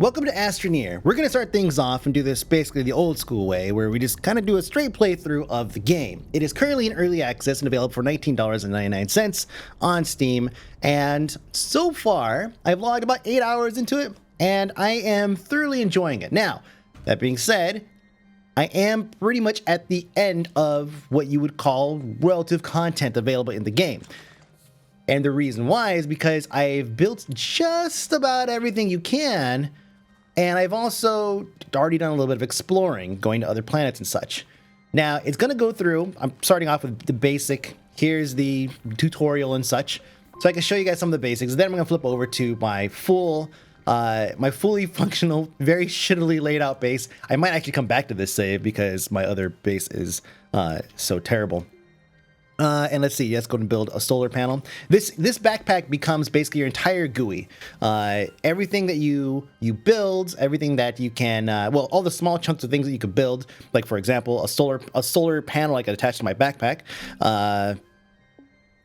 Welcome to Astroneer. We're going to start things off and do this basically the old school way, where we just kind of do a straight playthrough of the game. It is currently in early access and available for $19.99 on Steam, and so far, I've logged about 8 hours into it, and I am thoroughly enjoying it. Now, that being said, I am pretty much at the end of what you would call relative content available in the game. And the reason why is because I've built just about everything you can, and I've also already done a little bit of exploring, going to other planets and such. Now, it's going to go through, I'm starting off with the basic, here's the tutorial and such, so I can show you guys some of the basics. Then I'm going to flip over to my fully functional, very shittily laid out base. I might actually come back to this save because my other base is so terrible. And let's see, let's go and build a solar panel. This backpack becomes basically your entire GUI. Everything that you build, everything that you can, well, all the small chunks of things that you could build, like for example, a solar panel I could attach to my backpack, an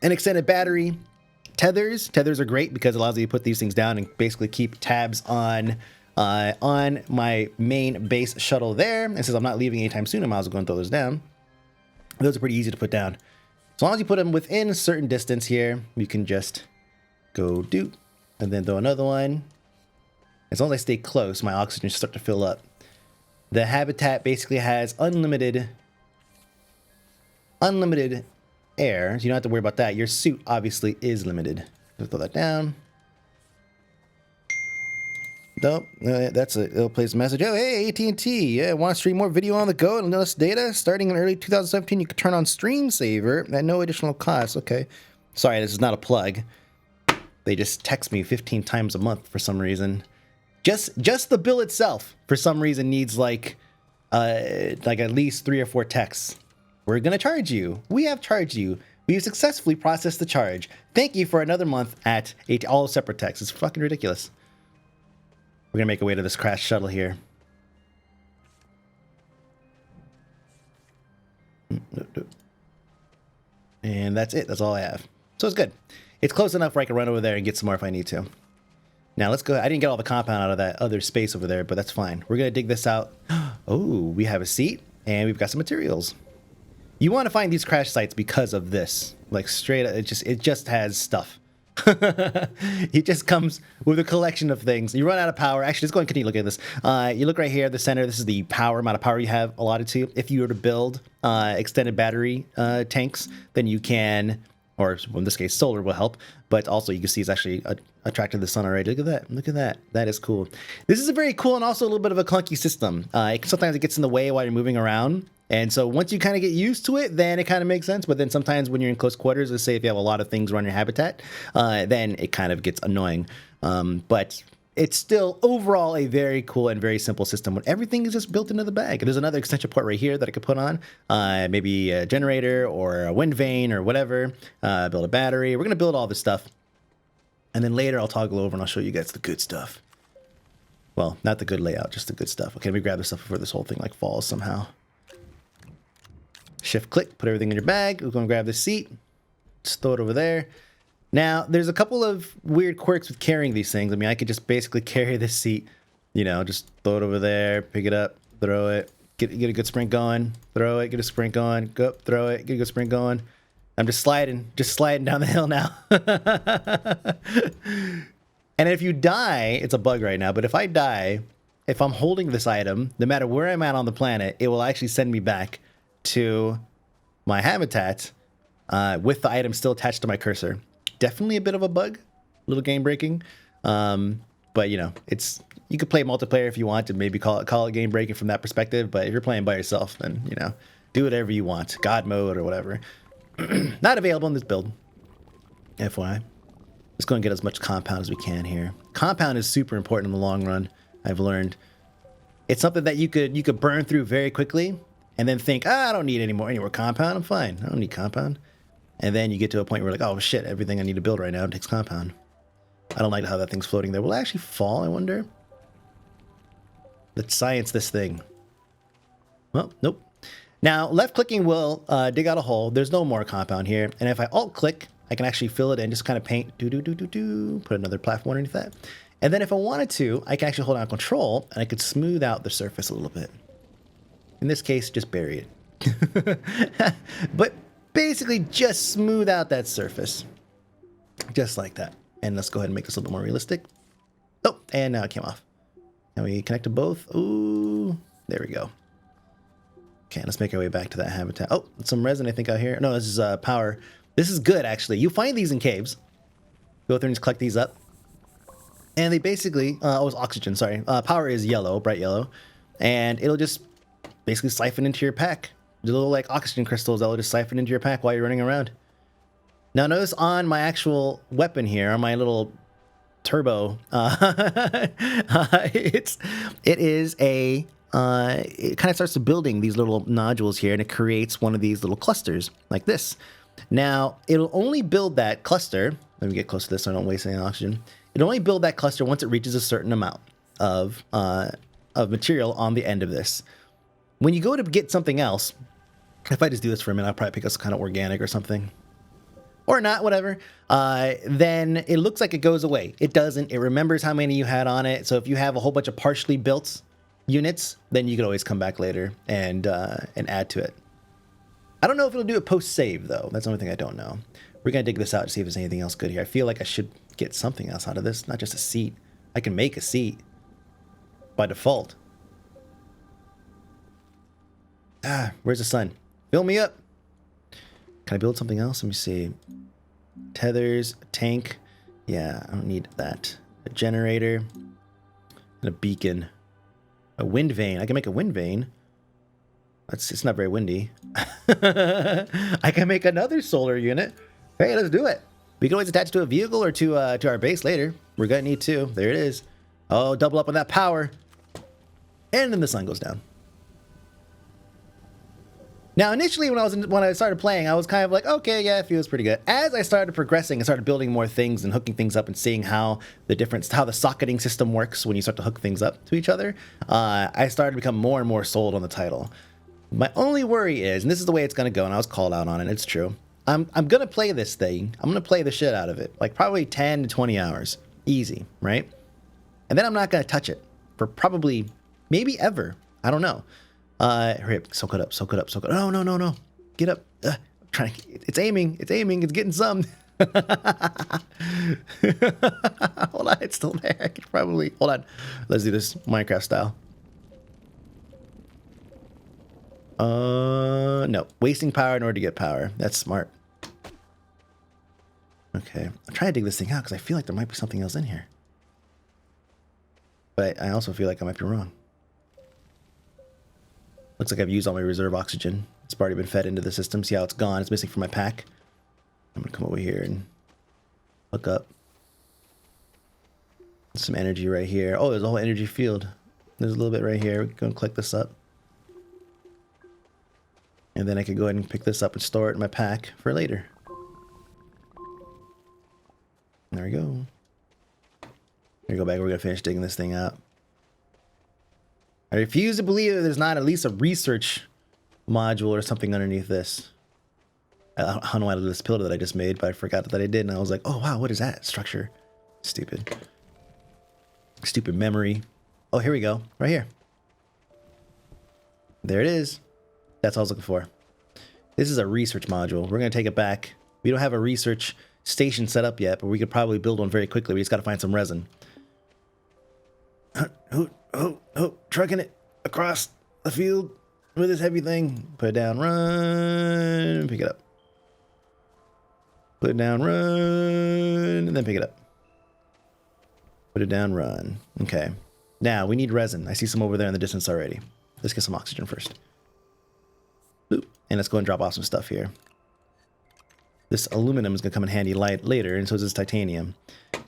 extended battery, tethers. Tethers are great because it allows you to put these things down and basically keep tabs on my main base shuttle there. And since I'm not leaving anytime soon, I might as well go and throw those down. Those are pretty easy to put down. As long as you put them within a certain distance here, you can just go do, and then throw another one. As long as I stay close, my oxygen should start to fill up. The habitat basically has unlimited air, so you don't have to worry about that. Your suit obviously is limited. Throw that down. Nope, it'll play a message. Oh, hey, AT&T, yeah, want to stream more video on the go and less data? Starting in early 2017, you can turn on Stream Saver at no additional cost. Okay. Sorry, this is not a plug. They just text me 15 times a month for some reason. Just the bill itself, for some reason, needs like at least 3 or 4 texts. We're going to charge you. We have charged you. We've successfully processed the charge. Thank you for another month at all separate texts. It's fucking ridiculous. We're going to make our way to this crashed shuttle here. And that's it. That's all I have. So it's good. It's close enough where I can run over there and get some more if I need to. Now let's go. I didn't get all the compound out of that other space over there, but that's fine. We're going to dig this out. Oh, we have a seat and we've got some materials. You want to find these crash sites because of this. Like straight up, it just has stuff. It just comes with a collection of things. You run out of power. Actually, let's go and continue looking at this. You look right here at the center. This is the amount of power you have allotted to you. If you were to build extended battery tanks, then you can, or in this case, solar will help. But also, you can see it's actually attracted to the sun already. Look at that. Look at that. That is cool. This is a very cool and also a little bit of a clunky system. Sometimes it gets in the way while you're moving around. And so once you kind of get used to it, then it kind of makes sense. But then sometimes when you're in close quarters, let's say if you have a lot of things around your habitat, then it kind of gets annoying. But it's still overall a very cool and very simple system when everything is just built into the bag. There's another extension port right here that I could put on, maybe a generator or a wind vane or whatever, build a battery. We're going to build all this stuff. And then later I'll toggle over and I'll show you guys the good stuff. Well, not the good layout, just the good stuff. Okay, let me grab this stuff before this whole thing like falls somehow. Shift click, put everything in your bag. We're going to grab this seat. Just throw it over there. Now, there's a couple of weird quirks with carrying these things. I mean, I could just basically carry this seat, you know, just throw it over there, pick it up, throw it, get a good sprint going, throw it, get a sprint going, go up, throw it, get a good sprint going. I'm just sliding down the hill now. And if you die, it's a bug right now, but if I die, if I'm holding this item, no matter where I'm at on the planet, it will actually send me back to my habitat with the item still attached to my cursor. Definitely a bit of a bug, a little game breaking, but you know, you could play multiplayer if you want and maybe call it game breaking from that perspective. But if you're playing by yourself, then you know, do whatever you want, God mode or whatever. Not available in this build, FYI. Let's go and get as much compound as we can here. Compound is super important in the long run. I've learned it's something that you could burn through very quickly. And then think, I don't need any more compound. I'm fine. I don't need compound. And then you get to a point where you're like, oh shit, everything I need to build right now takes compound. I don't like how that thing's floating there. Will it actually fall, I wonder? Let's science this thing. Well, nope. Now, left clicking will dig out a hole. There's no more compound here. And if I alt click, I can actually fill it in, just kind of paint, put another platform underneath that. And then if I wanted to, I can actually hold down control and I could smooth out the surface a little bit. In this case, just bury it. But basically just smooth out that surface. Just like that. And let's go ahead and make this a little bit more realistic. Oh, and now it came off. Can we connect to both? Ooh, there we go. Okay, let's make our way back to that habitat. Oh, some resin I think out here. No, this is power. This is good, actually. You find these in caves. Go through and just collect these up. And they basically, oh, it's oxygen, sorry. Power is yellow, bright yellow. And it'll just basically siphon into your pack. The little like oxygen crystals that will just siphon into your pack while you're running around. Now notice on my actual weapon here, on my little turbo, it kind of starts to building these little nodules here, and it creates one of these little clusters like this. Now it'll only build that cluster. Let me get close to this so I don't waste any oxygen. It'll only build that cluster once it reaches a certain amount of material on the end of this. When you go to get something else, if I just do this for a minute, I'll probably pick up some kind of organic or something. Or not, whatever. Then it looks like it goes away. It doesn't. It remembers how many you had on it. So if you have a whole bunch of partially built units, then you can always come back later and add to it. I don't know if it'll do it post-save, though. That's the only thing I don't know. We're going to dig this out to see if there's anything else good here. I feel like I should get something else out of this, not just a seat. I can make a seat by default. Ah, where's the sun? Fill me up. Can I build something else? Let me see. Tethers, tank. Yeah, I don't need that. A generator. And a beacon. A wind vane. I can make a wind vane. It's not very windy. I can make another solar unit. Hey, let's do it. We can always attach it to a vehicle or to our base later. We're going to need to. There it is. Oh, double up on that power. And then the sun goes down. Now, initially, when I started playing, I was kind of like, okay, yeah, it feels pretty good. As I started progressing and started building more things and hooking things up and seeing how the socketing system works when you start to hook things up to each other, I started to become more and more sold on the title. My only worry is, and this is the way it's going to go, and I was called out on it, it's true, I'm going to play this thing. I'm going to play the shit out of it. Like, probably 10 to 20 hours. Easy, right? And then I'm not going to touch it for probably, maybe ever. I don't know. Hurry up, soak it up, soak it up, soak it up. No. Get up. It's aiming, it's getting some. Hold on, it's still there. I could probably, hold on. Let's do this Minecraft style. No. Wasting power in order to get power. That's smart. Okay. I'm trying to dig this thing out because I feel like there might be something else in here. But I also feel like I might be wrong. Looks like I've used all my reserve oxygen. It's already been fed into the system. See how it's gone? It's missing from my pack. I'm going to come over here and hook up. Some energy right here. Oh, there's a whole energy field. There's a little bit right here. We're going to click this up. And then I can go ahead and pick this up and store it in my pack for later. There we go. Here we go back. We're going to finish digging this thing out. I refuse to believe that there's not at least a research module or something underneath this. I don't know how to do this pillar that I just made, but I forgot that I did, and I was like, oh, wow, what is that structure? Stupid. Stupid memory. Oh, here we go. Right here. There it is. That's all I was looking for. This is a research module. We're going to take it back. We don't have a research station set up yet, but we could probably build one very quickly. We just got to find some resin. Oh, trucking it across the field with this heavy thing. Put it down, run, pick it up. Put it down, run, and then pick it up. Put it down, run. Okay. Now, we need resin. I see some over there in the distance already. Let's get some oxygen first. Boop. And let's go and drop off some stuff here. This aluminum is going to come in handy later, and so is this titanium.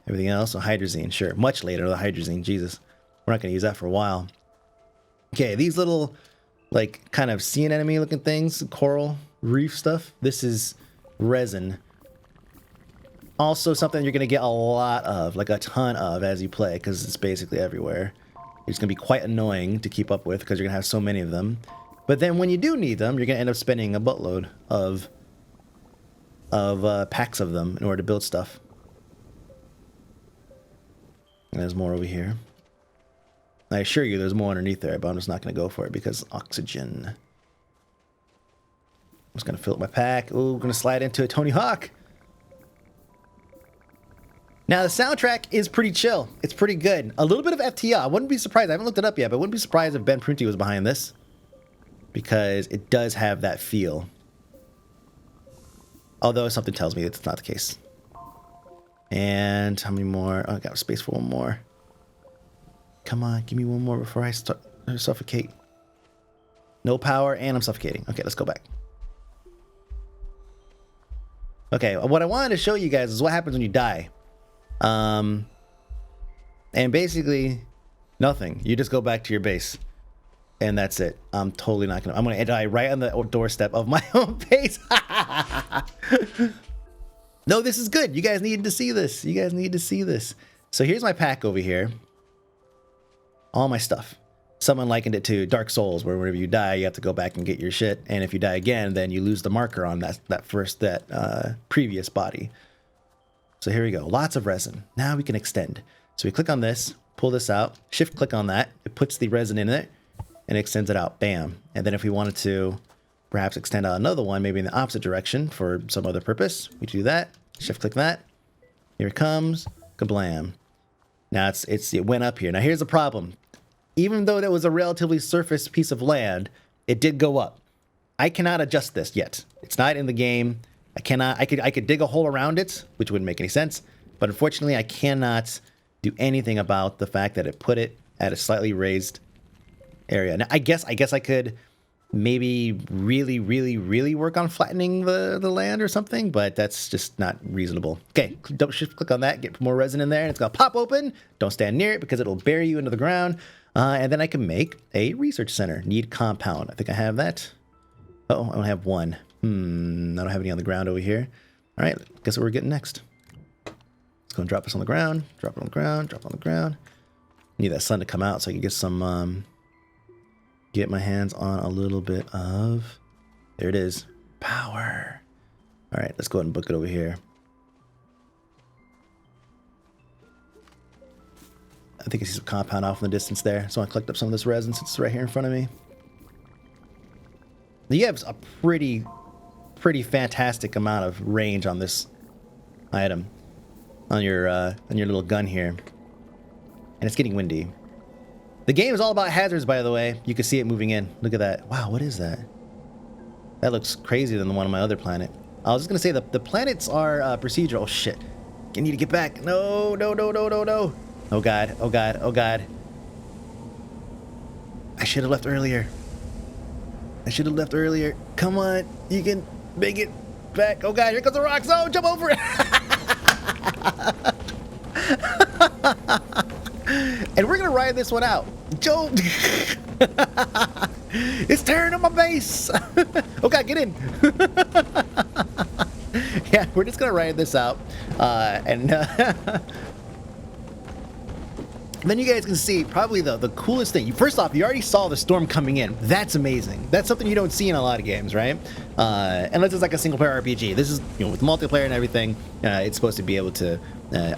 Everything else, hydrazine, sure. Much later, the hydrazine, Jesus. We're not going to use that for a while. Okay, these little, like, kind of sea anemone looking things, coral reef stuff, this is resin. Also something you're going to get a lot of, like a ton of as you play, because it's basically everywhere. It's going to be quite annoying to keep up with, because you're going to have so many of them. But then when you do need them, you're going to end up spending a buttload of packs of them in order to build stuff. There's more over here. I assure you there's more underneath there, but I'm just not going to go for it because oxygen. I'm just going to fill up my pack. Ooh, going to slide into a Tony Hawk. Now, the soundtrack is pretty chill. It's pretty good. A little bit of FTL. I wouldn't be surprised. I haven't looked it up yet, but I wouldn't be surprised if Ben Prunty was behind this. Because it does have that feel. Although something tells me it's not the case. And how many more? Oh, I got space for one more. Come on, give me one more before I start suffocate. No power, and I'm suffocating. Okay, let's go back. Okay, what I wanted to show you guys is what happens when you die. And basically, nothing. You just go back to your base. And that's it. I'm totally not gonna... I'm gonna die right on the doorstep of my own base. No, this is good. You guys need to see this. You guys need to see this. So here's my pack over here. All my stuff. Someone likened it to Dark Souls, where whenever you die, you have to go back and get your shit. And if you die again, then you lose the marker on that previous body. So here we go. Lots of resin. Now we can extend. So we click on this, pull this out, shift click on that. It puts the resin in it and extends it out. Bam. And then if we wanted to perhaps extend out another one, maybe in the opposite direction for some other purpose, we do that. Shift click that. Here it comes. Kablam. Now it went up here. Now here's the problem. Even though that was a relatively surface piece of land, it did go up. I cannot adjust this yet. It's not in the game. I could dig a hole around it, which wouldn't make any sense. But unfortunately, I cannot do anything about the fact that it put it at a slightly raised area. Now, I guess I could maybe really work on flattening the land or something, but that's just not reasonable. Okay, double shift click on that, get more resin in there, and it's gonna pop open. Don't stand near it because it'll bury you into the ground. And then I can make a research center. Need compound. I think I have that. Oh, I don't have one. I don't have any on the ground over here. All right, guess what we're getting next. Let's go and drop this on the ground. Drop it on the ground. Drop it on the ground. Need that sun to come out so I can get some, get my hands on a little bit of, there it is, power. All right, let's go ahead and book it over here. I think I see some compound off in the distance there. So I collect up some of this resin since it's right here in front of me. You have a pretty fantastic amount of range on this item, on your little gun here, and it's getting windy. The game is all about hazards, by the way. You can see it moving in. Look at that. Wow, what is that? That looks crazier than the one on my other planet. I was just gonna say the planets are procedural. Oh shit! I need to get back. No. Oh god. I should have left earlier. Come on, you can make it back. Oh god, here comes the rock zone. Jump over it. And we're gonna ride this one out. Joe, it's tearing up my base. Oh god, get in. Yeah, we're just gonna ride this out, then you guys can see probably the coolest thing. First off, you already saw the storm coming in. That's amazing. That's something you don't see in a lot of games, right? Unless it's like a single-player RPG. This is, with multiplayer and everything, it's supposed to be able to...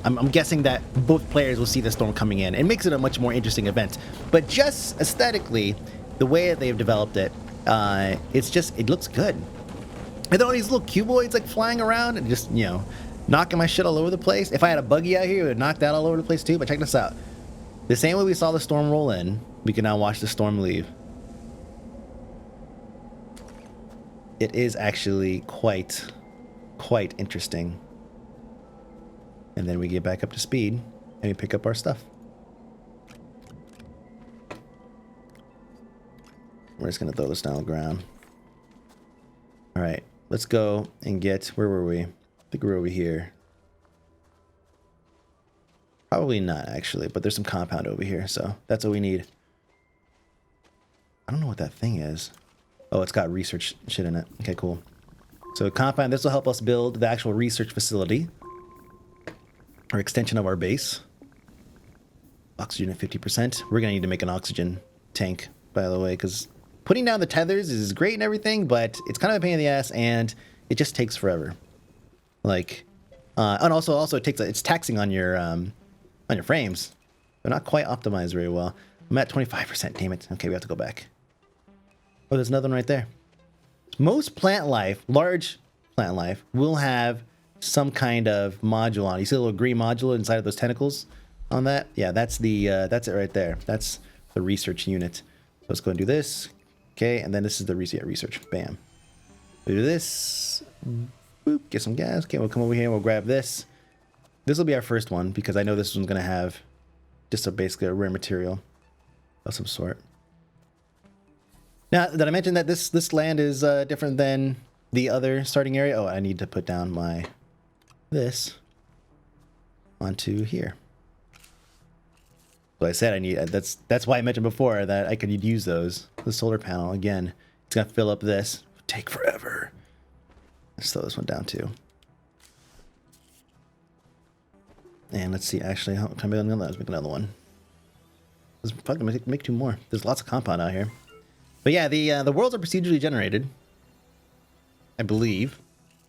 I'm guessing that both players will see the storm coming in. It makes it a much more interesting event. But just aesthetically, the way that they've developed it, it looks good. And then all these little cuboids like flying around and just, knocking my shit all over the place. If I had a buggy out here, it would knock that all over the place too. But check this out. The same way we saw the storm roll in, we can now watch the storm leave. It is actually quite interesting. And then we get back up to speed and we pick up our stuff. We're just gonna throw this down on the ground. All right, let's go and get, where were we? I think we're over here. Probably not, actually, but there's some compound over here, so that's what we need. I don't know what that thing is. Oh, it's got research shit in it. Okay, cool. So compound, this will help us build the actual research facility, or extension of our base. Oxygen at 50%. We're gonna need to make an oxygen tank, by the way, because putting down the tethers is great and everything, but it's kind of a pain in the ass, and it just takes forever. Like, and also it takes it's taxing on your frames. They're not quite optimized very well. I'm at 25%, damn it. Okay, we have to go back. Oh, there's another one right there. Most plant life, large plant life, will have some kind of module on it. You see a little green module inside of those tentacles on that? Yeah, that's it right there. That's the research unit. So let's go and do this. Okay, and then this is the research. Bam. We do this. Boop, get some gas. Okay, we'll come over here and we'll grab this. This will be our first one because I know this one's going to have just basically a rare material of some sort. Now, did I mention that this land is different than the other starting area? Oh, I need to put down my this onto here. So I said I need, that's why I mentioned before that I could use those. The solar panel, again, it's going to fill up this. It'll take forever. Let's throw this one down too. And let's see, actually, how can I make another one? Let's make another one. Let's probably make 2 more. There's lots of compound out here. But yeah, the worlds are procedurally generated, I believe.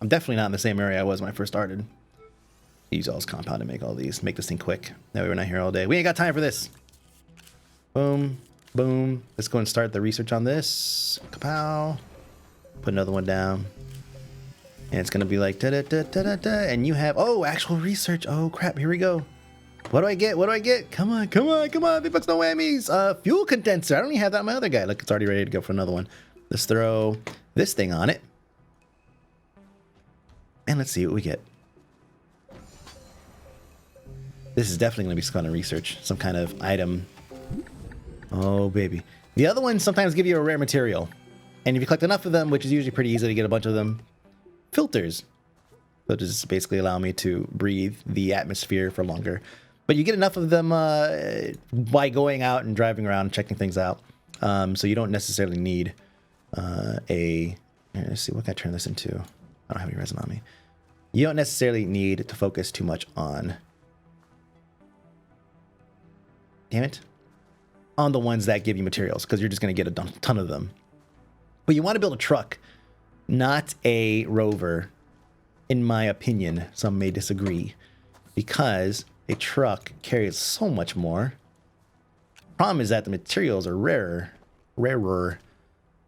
I'm definitely not in the same area I was when I first started. Use all this compound to make all these, make this thing quick. That way we're not here all day. We ain't got time for this. Boom, boom. Let's go and start the research on this. Kapow. Put another one down. And it's gonna be like da-da-da-da-da-da. And you have, oh, actual research. Oh crap, here we go. What do I get? What do I get? Come on, come on, come on. Big bucks, no whammies. Fuel condenser. I don't even have that on my other guy. Look, it's already ready to go for another one. Let's throw this thing on it. And let's see what we get. This is definitely going to be some kind of research. Some kind of item. Oh, baby. The other ones sometimes give you a rare material. And if you collect enough of them, which is usually pretty easy to get a bunch of them, filters. Filters basically allow me to breathe the atmosphere for longer. But you get enough of them by going out and driving around and checking things out. So you don't necessarily need here, let's see, what can I turn this into? I don't have any resin on me. You don't necessarily need to focus too much on... Damn it. On the ones that give you materials, because you're just going to get a ton of them. But you want to build a truck, not a rover, in my opinion. Some may disagree, because a truck carries so much more. Problem is that the materials are rarer.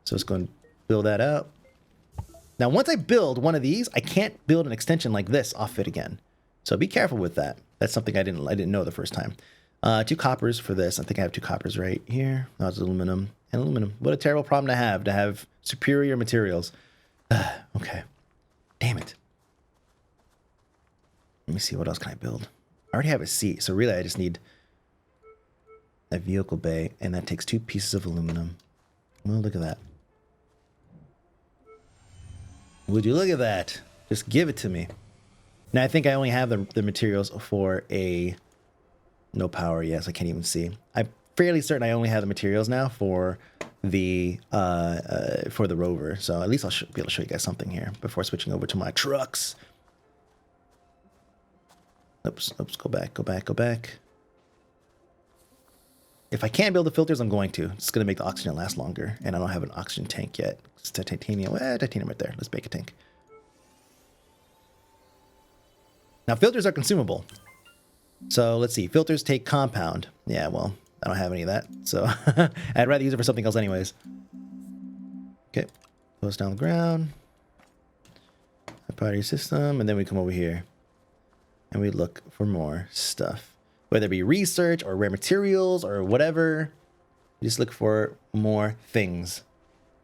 So let's go and build that out. Now, once I build one of these, I can't build an extension like this off it again. So be careful with that. That's something I didn't know the first time. 2 coppers for this. I think I have 2 coppers right here. No, it's aluminum and aluminum. What a terrible problem to have superior materials. Okay. Damn it. Let me see, what else can I build? I already have a seat, so really I just need a vehicle bay, and that takes 2 pieces of aluminum. Well, look at that. Would you look at that? Just give it to me. Now, I think I only have the materials for a... No power, yes, I can't even see. I'm fairly certain I only have the materials now for the rover. So at least I'll be able to show you guys something here before switching over to my trucks. Oops, go back. If I can't build the filters, I'm going to. It's going to make the oxygen last longer, and I don't have an oxygen tank yet. It's titanium. Titanium right there. Let's make a tank. Now, filters are consumable. So let's see. Filters take compound. Yeah, well, I don't have any of that. So I'd rather use it for something else anyways. Okay. Close down the ground. Part of your system. And then we come over here. And we look for more stuff. Whether it be research or rare materials or whatever. You just look for more things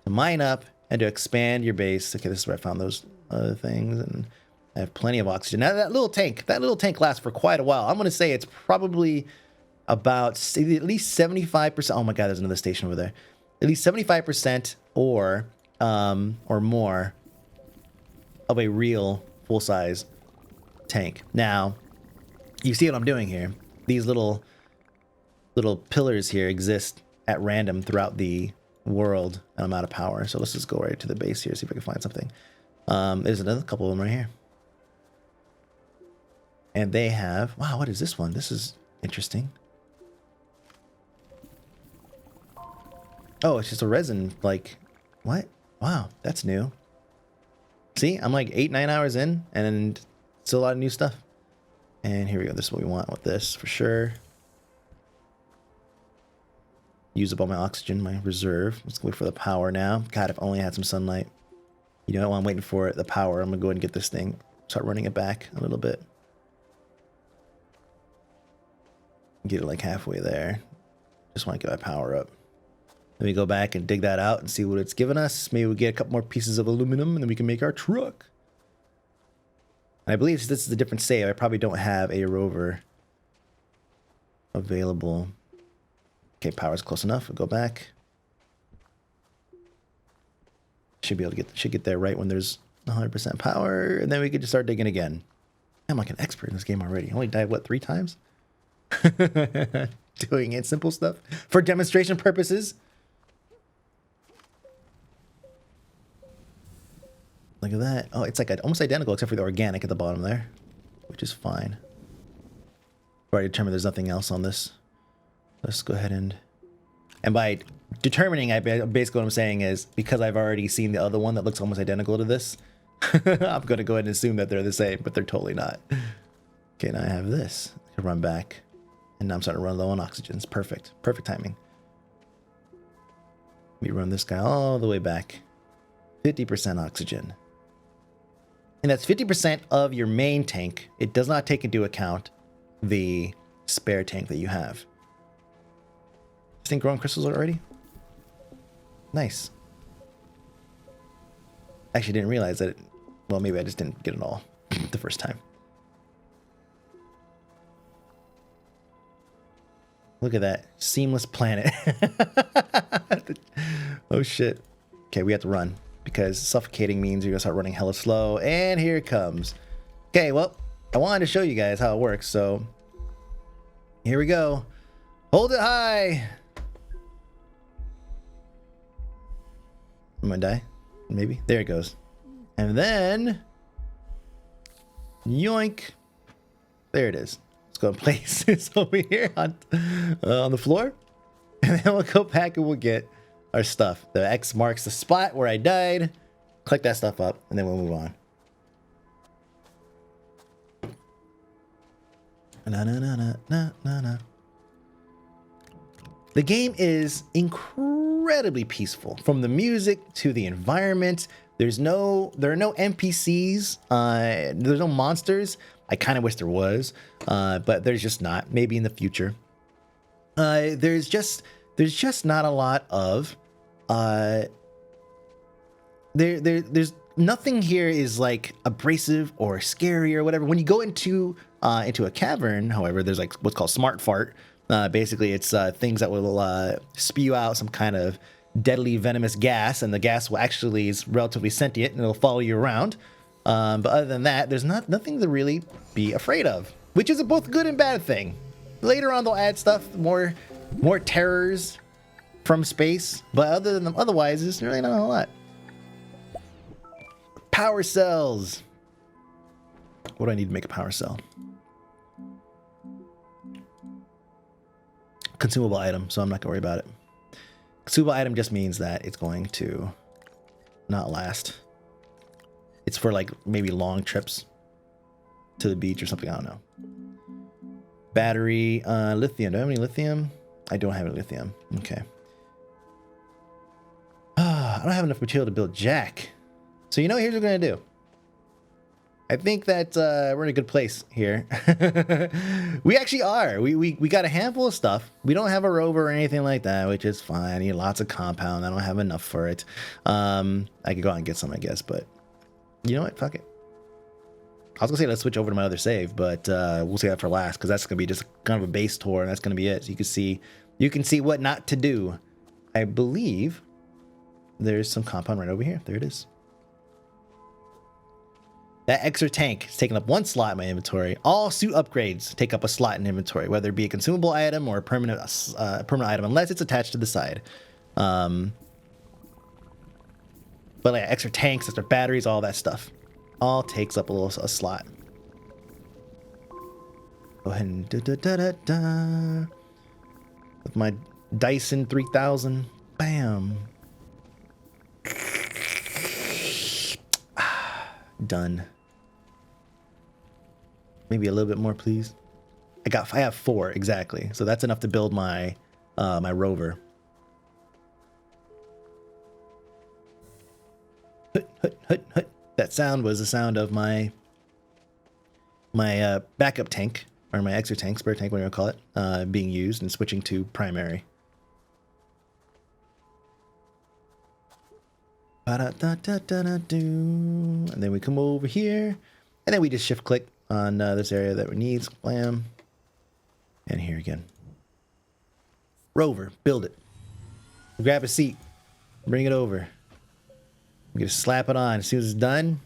to mine up and to expand your base. Okay, this is where I found those other things. And I have plenty of oxygen. Now that little tank lasts for quite a while. I'm going to say it's probably about at least 75%. Oh my God, there's another station over there. At least 75% or more of a real full-size tank. Now, you see what I'm doing here. These little pillars here exist at random throughout the world, and I'm out of power. So let's just go right to the base here, see if I can find something. There's another couple of them right here. And they have... Wow, what is this one? This is interesting. Oh, it's just a resin, like... What? Wow, that's new. See, I'm like 8-9 hours in, and still a lot of new stuff. And here we go. This is what we want with this, for sure. use up all my oxygen, my reserve. Let's wait for the power now. God, if only I had some sunlight. You know, while I'm waiting for the power, I'm gonna go ahead and get this thing. Start running it back a little bit. Get it like halfway there. Just want to get my power up. Then we go back and dig that out and see what it's given us. Maybe we get a couple more pieces of aluminum and then we can make our truck. And I believe this is a different save. I probably don't have a rover available. Okay, power's close enough. We'll go back. Should be able to get there right when there's 100% power, and then we could just start digging again. I'm like an expert in this game already. I only died, what, 3 times? Doing it simple stuff for demonstration purposes. Look at that. Oh, it's like almost identical except for the organic at the bottom there, which is fine. I've already determined there's nothing else on this. Let's go ahead and by determining, basically what I'm saying is because I've already seen the other one that looks almost identical to this, I'm going to go ahead and assume that they're the same, but they're totally not. Okay, now I have this. I can run back, and now I'm starting to run low on oxygen. It's perfect. Perfect timing. We run this guy all the way back. 50% oxygen. And that's 50% of your main tank. It does not take into account the spare tank that you have. This thing growing crystals already? Nice. Actually didn't realize that well, maybe I just didn't get it all the first time. Look at that. Seamless planet. Oh shit. Okay, we have to run because suffocating means you're gonna start running hella slow, and here it comes. Okay, well, I wanted to show you guys how it works, so here we go. Hold it high. I'm gonna die. Maybe. There it goes. And then yoink. There it is. Let's go and place this over here on the floor. And then we'll go back and we'll get our stuff. The X marks the spot where I died. Click that stuff up, and then we'll move on. Na na na na na na na. The game is incredibly peaceful, from the music to the environment. There are no NPCs. There's no monsters. I kind of wish there was, but there's just not. Maybe in the future. There's just not a lot of. There's nothing here is like abrasive or scary or whatever. When you go into a cavern, however, there's like what's called smart fart. Basically, it's things that will spew out some kind of deadly venomous gas, and the gas will actually is relatively sentient and it'll follow you around. But other than that, there's nothing to really be afraid of, which is a both good and bad thing. Later on, they'll add stuff, more terrors from space, but otherwise, there's really not a whole lot. Power cells. What do I need to make a power cell? Consumable item, so I'm not gonna worry about it. Consumable item just means that it's going to not last. It's for like maybe long trips to the beach or something, I don't know. Battery, lithium. Do I have any lithium? I don't have any lithium. Okay. I don't have enough material to build Jack. So you know, here's what we're gonna do. I think that we're in a good place here. We actually are. We got a handful of stuff. We don't have a rover or anything like that, which is fine. I need lots of compound. I don't have enough for it. I could go out and get some, I guess, but you know what? Fuck it. I was gonna say let's switch over to my other save, but we'll save that for last because that's gonna be just kind of a base tour, and that's gonna be it. So you can see what not to do. I believe there's some compound right over here. There it is. That extra tank is taking up 1 slot in my inventory. All suit upgrades take up a slot in inventory, whether it be a consumable item or a permanent item, unless it's attached to the side. But like extra tanks, extra batteries, all that stuff, all takes up a slot. Go ahead and with my Dyson 3000, bam, done. Maybe a little bit more, please. I have 4 exactly, so that's enough to build my my rover. Hut, hut, hut, hut. That sound was the sound of my backup tank, or my extra tank, spare tank, whatever you call it, being used and switching to primary. And then we come over here, and then we just shift click on this area that we need. Blam. And here again. Rover, build it. Grab a seat. Bring it over. I'm gonna slap it on as soon as it's done.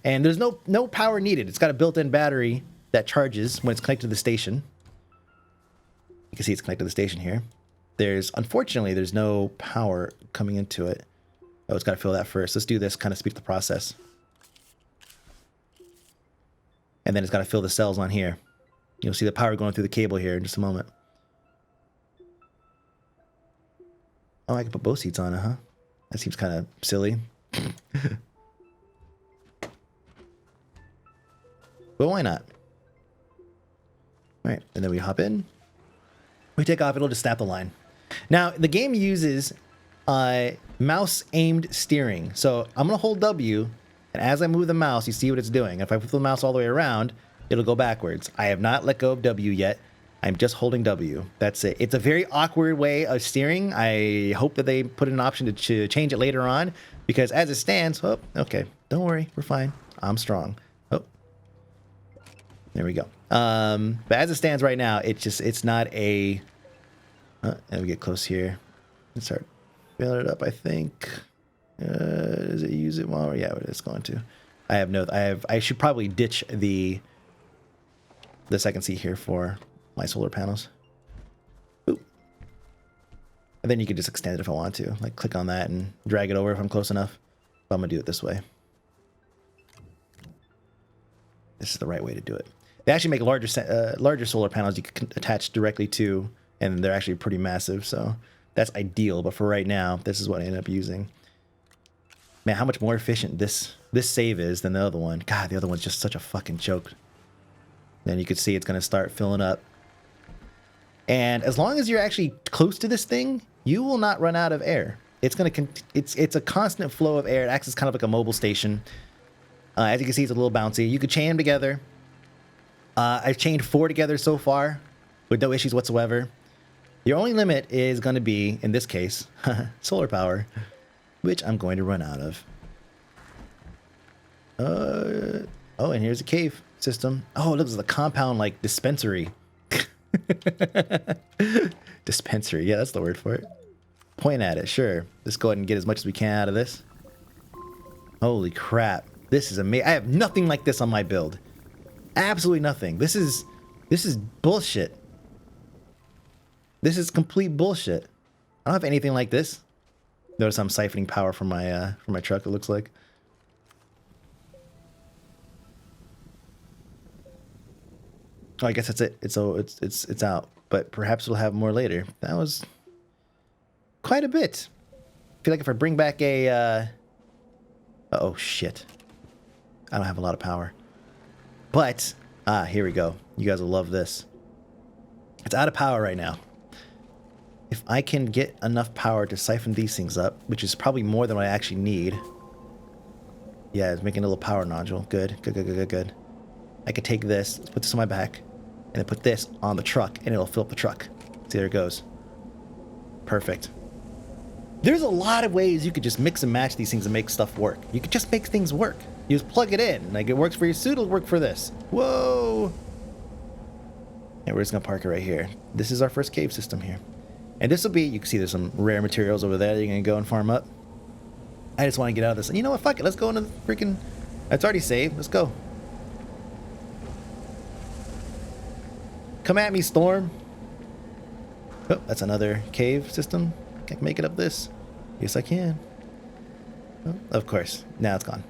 And there's no power needed. It's got a built-in battery that charges when it's connected to the station. You can see it's connected to the station here. Unfortunately, there's no power coming into it. Oh, it's got to fill that first. Let's do this, kind of speed the process. And then it's got to fill the cells on here. You'll see the power going through the cable here in just a moment. Oh, I can put both seats on it, huh? That seems kind of silly. But why not? All right, and then we hop in. We take off, it'll just snap the line. Now, the game uses mouse-aimed steering. So I'm going to hold W, and as I move the mouse, you see what it's doing. If I put the mouse all the way around, it'll go backwards. I have not let go of W yet. I'm just holding W. That's it. It's a very awkward way of steering. I hope that they put an option to change it later on, because as it stands, oh, okay, don't worry, we're fine. I'm strong. Oh, there we go. But as it stands right now, it's not a. And we get close here and start filling it up. I think. Does it use it while? Yeah, it's going to. I should probably ditch the second seat here for my solar panels. Ooh. And then you can just extend it if I want to. Like click on that and drag it over if I'm close enough. But I'm gonna do it this way. This is the right way to do it. They actually make larger solar panels you can attach directly to, and they're actually pretty massive, so that's ideal. But for right now, this is what I ended up using. Man, how much more efficient this save is than the other one. God, the other one's just such a fucking joke. Then you can see it's going to start filling up. And as long as you're actually close to this thing, you will not run out of air. It's going to it's a constant flow of air. It acts as kind of like a mobile station. As you can see, it's a little bouncy. You could chain them together. I've chained 4 together so far with no issues whatsoever. Your only limit is going to be, in this case, solar power, which I'm going to run out of. Oh, and here's a cave system. Oh, look, this is a compound like dispensary. Dispensary, yeah, that's the word for it. Point at it, sure. Let's go ahead and get as much as we can out of this. Holy crap. This is amazing. I have nothing like this on my build. Absolutely nothing. This is bullshit. This is complete bullshit. I don't have anything like this. Notice I'm siphoning power from my truck, it looks like. Oh, I guess that's it. It's out. But perhaps we'll have more later. That was quite a bit. I feel like if I bring back a oh shit. I don't have a lot of power. But here we go. You guys will love this. It's out of power right now. If I can get enough power to siphon these things up, which is probably more than what I actually need. Yeah, it's making a little power nodule. Good. I could take this, let's put this on my back, and then put this on the truck, and it'll fill up the truck. See, there it goes. Perfect. There's a lot of ways you could just mix and match these things and make stuff work. You could just make things work. You just plug it in. Like, it works for your suit, it'll work for this. Whoa! And we're just gonna park it right here. This is our first cave system here. And this will be, you can see there's some rare materials over there that you're gonna go and farm up. I just want to get out of this. You know what, fuck it, let's go into the freaking... It's already saved, let's go. Come at me, Storm. Oh, that's another cave system. I can make it up this. Yes, I can. Oh, of course, now it's gone.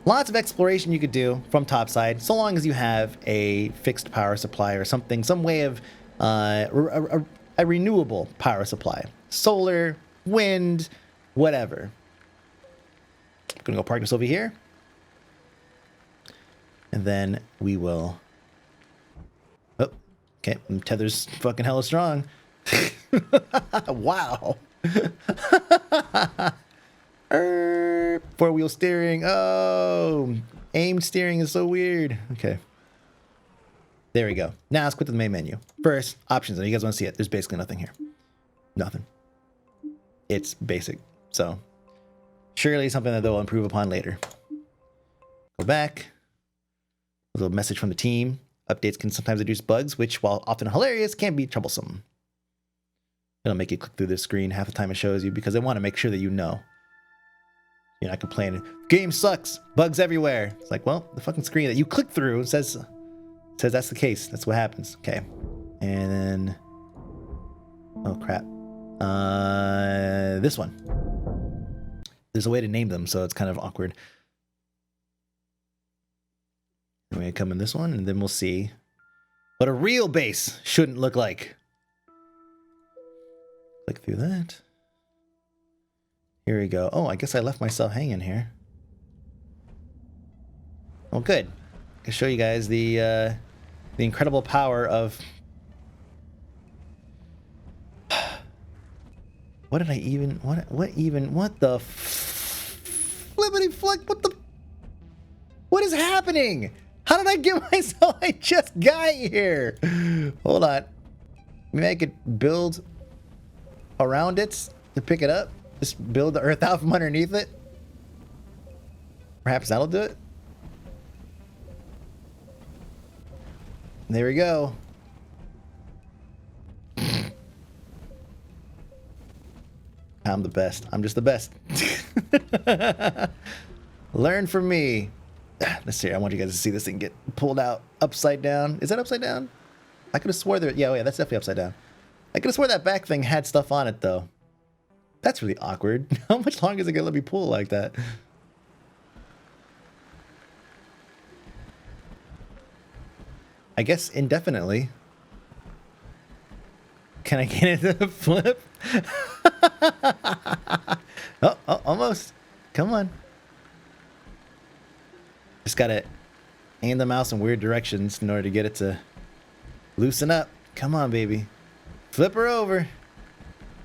Lots of exploration you could do from topside, so long as you have a fixed power supply or something, some way of a renewable power supply. Solar, wind, whatever. I'm gonna go park this over here. And then we will... Oh, okay, tether's fucking hella strong. Wow. Four-wheel steering. Oh, aimed steering is so weird. Okay. There we go. Now let's click to the main menu. First, options. You guys want to see it. There's basically nothing here. Nothing. It's basic. So, surely something that they'll improve upon later. Go back. A little message from the team. Updates can sometimes reduce bugs, which, while often hilarious, can be troublesome. It'll make you click through this screen half the time it shows you because they want to make sure that you know. You're not complaining. Game sucks. Bugs everywhere. It's like, well, the fucking screen that you click through says that's the case. That's what happens. Okay. And then... oh, crap. This one. There's a way to name them, so it's kind of awkward. We're going to come in this one, and then we'll see what a real base shouldn't look like. Click through that. Here we go. Oh, I guess I left myself hanging here. Oh, good. I can show you guys the incredible power of... what did I even... what the... flippity flick, what is happening? How did I get myself... I just got here. Hold on. Maybe I could build around it to pick it up. Just build the earth out from underneath it. Perhaps that'll do it. There we go. I'm the best. I'm just the best. Learn from me. Let's see. I want you guys to see this thing get pulled out upside down. Is that upside down? I could have swore that. Yeah, oh yeah, that's definitely upside down. I could have swore that back thing had stuff on it, though. That's really awkward. How much longer is it going to let me pull like that? I guess indefinitely. Can I get it to flip? Oh, almost. Come on. Just got to aim the mouse in weird directions in order to get it to loosen up. Come on, baby. Flip her over.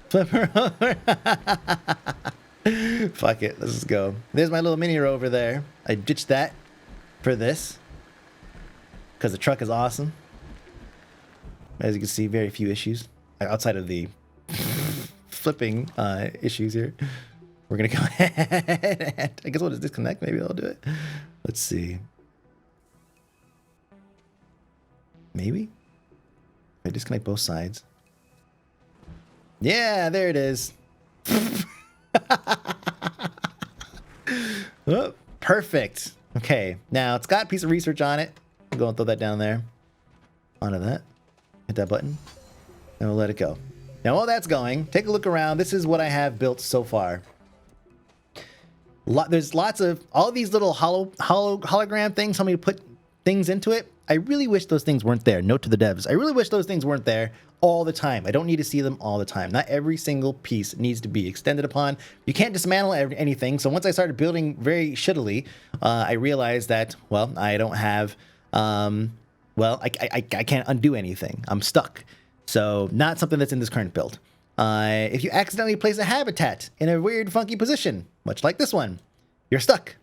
Flip her over. Fuck it. Let's just go. There's my little mini rover there. I ditched that for this because the truck is awesome. As you can see, very few issues outside of the flipping issues here. We're going to go ahead and I guess we'll just disconnect. Maybe I'll do it. Let's see. Maybe? If I disconnect both sides. Yeah, there it is. Oh, perfect. Okay, now it's got a piece of research on it. I'll go and throw that down there. Onto that. Hit that button. And we'll let it go. Now while that's going, take a look around. This is what I have built so far. There's lots of all these little hologram things. Somebody put things into it. I really wish those things weren't there. Note to the devs. I really wish those things weren't there all the time. I don't need to see them all the time. Not every single piece needs to be extended upon. You can't dismantle anything. So once I started building very shittily, I realized that, well, I don't have, I can't undo anything. I'm stuck. So not something that's in this current build. If you accidentally place a habitat in a weird, funky position, much like this one, you're stuck.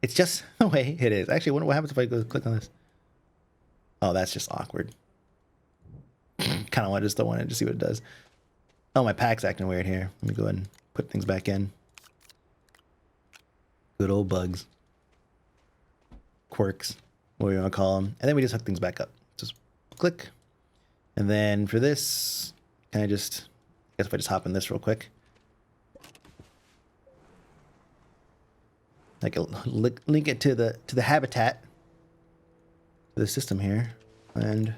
It's just the way it is. Actually, I wonder what happens if I go click on this. Oh, that's just awkward. Kind of want to just don't want it to see what it does. Oh, my pack's acting weird here. Let me go ahead and put things back in. Good old bugs. Quirks, what do you want to call them. And then we just hook things back up. Just click. And then for this, can I just... I guess if I just hop in this real quick. I can link it to the habitat. To the system here. And...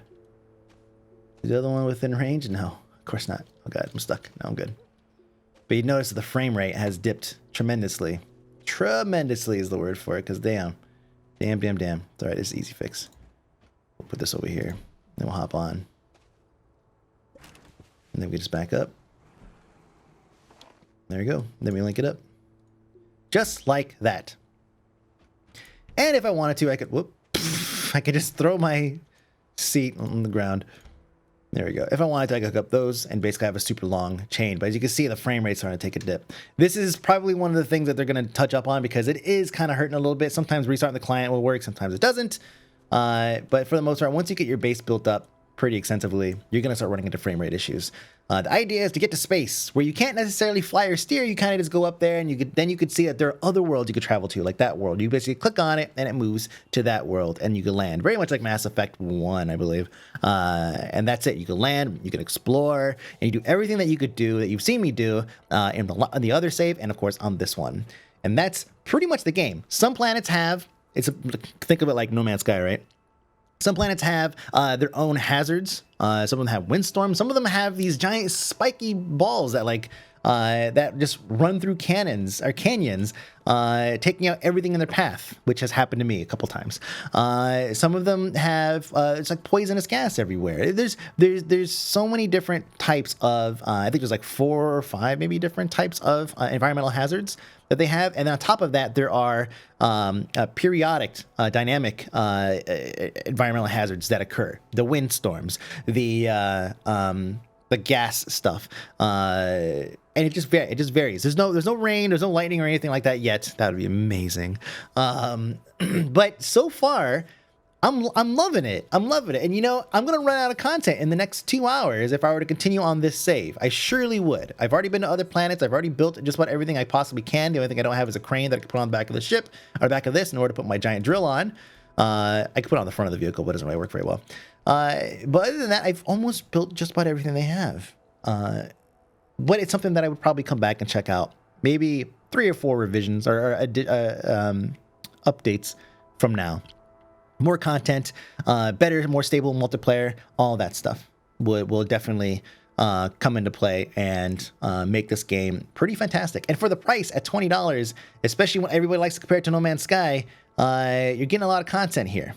is the other one within range? No, of course not. Oh god, I'm stuck. Now I'm good. But you notice that the frame rate has dipped tremendously. Tremendously is the word for it, because damn. Damn. It's alright, it's an easy fix. We'll put this over here. Then we'll hop on. And then we just back up. There we go. Then we link it up. Just like that. And if I wanted to, I could... whoop. I could just throw my seat on the ground. There we go. If I wanted to, I could hook up those and basically have a super long chain. But as you can see, the frame rate's starting to take a dip. This is probably one of the things that they're going to touch up on because it is kind of hurting a little bit. Sometimes restarting the client will work, sometimes it doesn't. But for the most part, once you get your base built up pretty extensively, you're going to start running into frame rate issues. The idea is to get to space where you can't necessarily fly or steer. You kind of just go up there, and you could see that there are other worlds you could travel to, like that world. You basically click on it, and it moves to that world, and you can land. Very much like Mass Effect 1, I believe. And that's it. You can land, you can explore, and you do everything that you could do that you've seen me do in the other save, and of course on this one. And that's pretty much the game. Some planets have think of it like No Man's Sky, right? Some planets have their own hazards. Some of them have windstorms. Some of them have these giant spiky balls that that just run through canyons, taking out everything in their path, which has happened to me a couple times. Some of them have it's like poisonous gas everywhere. There's so many different types of I think there's like 4 or 5 maybe different types of environmental hazards that they have, and on top of that there are periodic dynamic environmental hazards that occur. The windstorms, the gas stuff, and it just varies. There's no rain, there's no lightning or anything like that yet. That would be amazing. But so far, I'm loving it. I'm loving it. And I'm gonna run out of content in the next 2 hours if I were to continue on this save. I surely would. I've already been to other planets. I've already built just about everything I possibly can. The only thing I don't have is a crane that I can put on the back of the ship or the back of this in order to put my giant drill on. I could put it on the front of the vehicle, but it doesn't really work very well. But other than that, I've almost built just about everything they have. But it's something that I would probably come back and check out. Maybe 3 or 4 revisions or updates from now. More content, better, more stable multiplayer, all that stuff will definitely come into play and make this game pretty fantastic. And for the price at $20, especially when everybody likes to compare it to No Man's Sky, you're getting a lot of content here.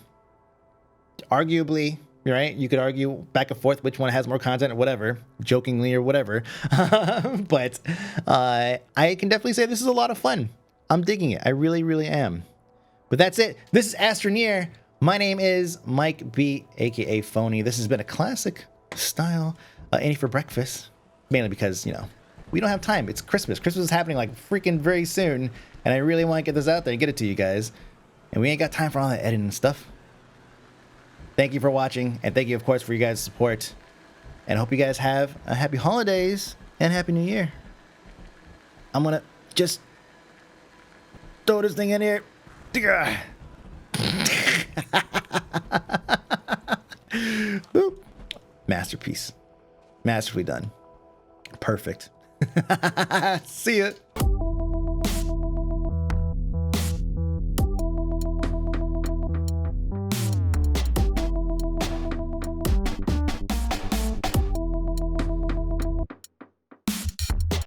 Arguably, right? You could argue back and forth which one has more content or whatever, jokingly or whatever. But I can definitely say this is a lot of fun. I'm digging it. I really, really am. But that's it. This is Astroneer. My name is Mike B, aka Phony. This has been a classic style Any for breakfast, mainly because we don't have time. It's Christmas. Christmas is happening like freaking very soon, and I really want to get this out there and get it to you guys. And we ain't got time for all that editing stuff. Thank you for watching, and thank you, of course, for you guys' support. And I hope you guys have a happy holidays and happy new year. I'm gonna just throw this thing in here. Boop. Masterpiece. Masterfully done. Perfect. See ya.